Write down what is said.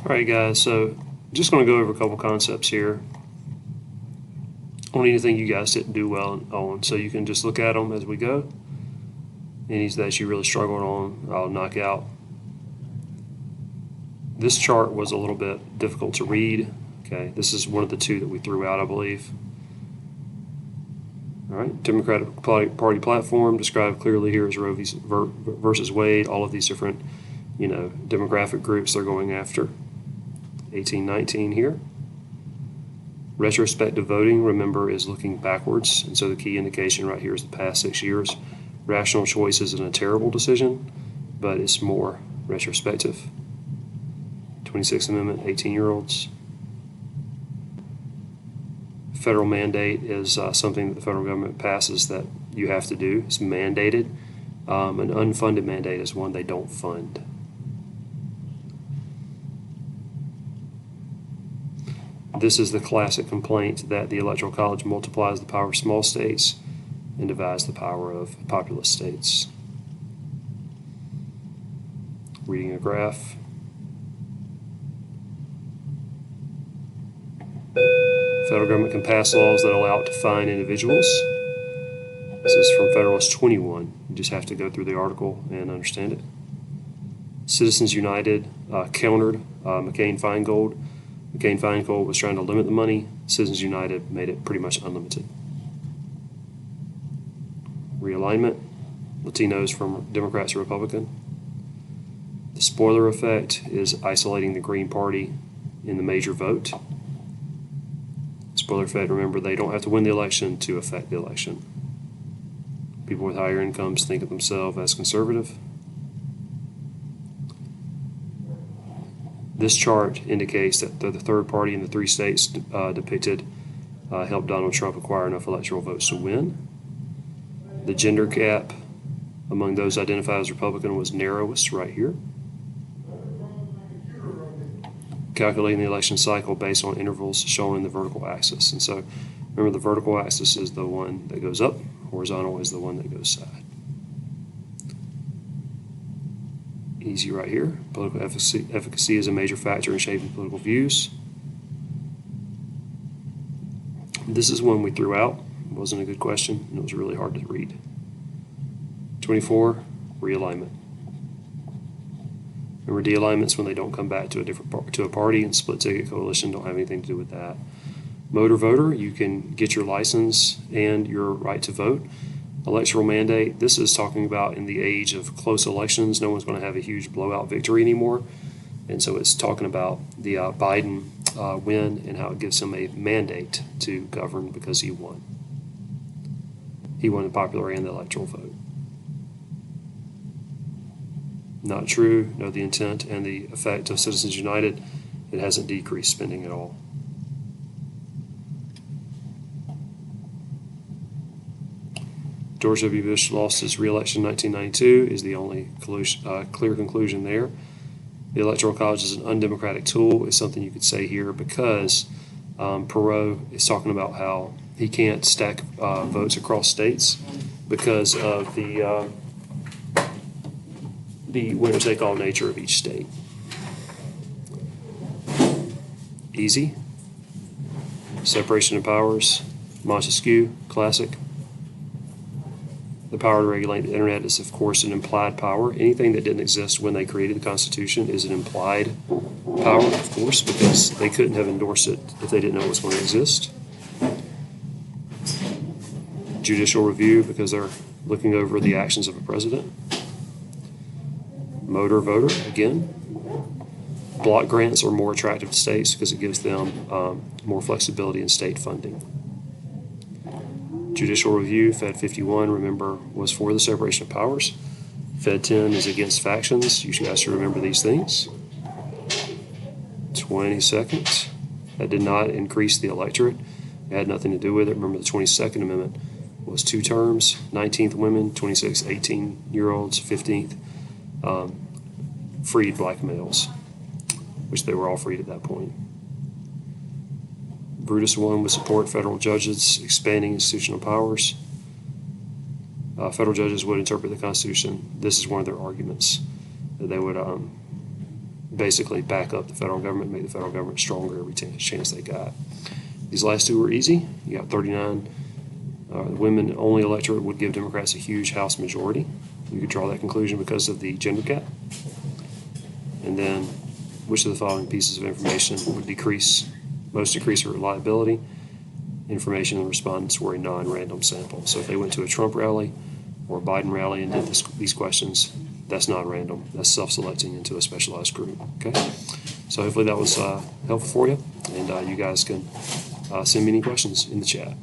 Alright guys, so just going to go over a couple concepts here on anything you guys didn't do well on, so you can just look at them as we go. Any that you really struggled on, I'll knock out. This chart was a little bit difficult to read. Okay, this is one of the two that we threw out, I believe. All right, Democratic Party platform described clearly here as Roe versus Wade. All of these different, demographic groups they're going after. 1819 here. Retrospective voting, remember, is looking backwards, and so the key indication right here is the past 6 years. Rational choice isn't a terrible decision, but it's more retrospective. 26th Amendment, 18-year-olds. Federal mandate is something that the federal government passes that you have to do. It's mandated. An unfunded mandate is one they don't fund. This is the classic complaint that the Electoral College multiplies the power of small states and divides the power of populous states. Reading a graph. Federal government can pass laws that allow it to fine individuals. This is from Federalist 21. You just have to go through the article and understand it. Citizens United countered McCain-Feingold. McCain-Feingold was trying to limit the money. Citizens United made it pretty much unlimited. Realignment. Latinos from Democrats to Republican. The spoiler effect is isolating the Green Party in the major vote. Spoiler effect, remember, they don't have to win the election to affect the election. People with higher incomes think of themselves as conservative. This chart indicates that the third party in the three states depicted helped Donald Trump acquire enough electoral votes to win. The gender gap among those identified as Republican was narrowest right here. Calculating the election cycle based on intervals shown in the vertical axis. And so remember, the vertical axis is the one that goes up, horizontal is the one that goes side. Easy right here. Political efficacy is a major factor in shaping political views. This is one we threw out. It wasn't a good question, and it was really hard to read. 24, realignment. Remember, de-alignments when they don't come back to a party, and split ticket coalition don't have anything to do with that. Motor voter, you can get your license and your right to vote. Electoral mandate, this is talking about in the age of close elections, no one's going to have a huge blowout victory anymore. And so it's talking about the Biden win and how it gives him a mandate to govern because he won. He won the popular and the electoral vote. Not true. Know the intent and the effect of Citizens United. It hasn't decreased spending at all. George W. Bush lost his re-election in 1992 is the only clear conclusion there. The Electoral College is an undemocratic tool is something you could say here because Perot is talking about how he can't stack votes across states because of the winner-take-all nature of each state. Easy. Separation of powers. Montesquieu, classic. The power to regulate the internet is, of course, an implied power. Anything that didn't exist when they created the Constitution is an implied power, of course, because they couldn't have endorsed it if they didn't know it was going to exist. Judicial review, because they're looking over the actions of a president. Motor voter, again. Block grants are more attractive to states because it gives them more flexibility in state funding. Judicial review, Fed 51, remember, was for the separation of powers. Fed 10 is against factions. You guys should remember these things. 20 seconds. That did not increase the electorate. It had nothing to do with it. Remember, the 22nd Amendment was 2 terms, 19th women, 26 18-year-olds, 15th freed black males, which they were all freed at that point. Brutus 1 would support federal judges expanding institutional powers. Federal judges would interpret the Constitution. This is one of their arguments, that they would basically back up the federal government, make the federal government stronger every chance they got. These last two were easy. You got 39. The women-only electorate would give Democrats a huge House majority. You could draw that conclusion because of the gender gap. And then, which of the following pieces of information would most decrease reliability? Information and respondents were a non-random sample. So if they went to a Trump rally or a Biden rally and did these questions, that's non-random. That's self-selecting into a specialized group. Okay. So hopefully that was helpful for you, and you guys can send me any questions in the chat.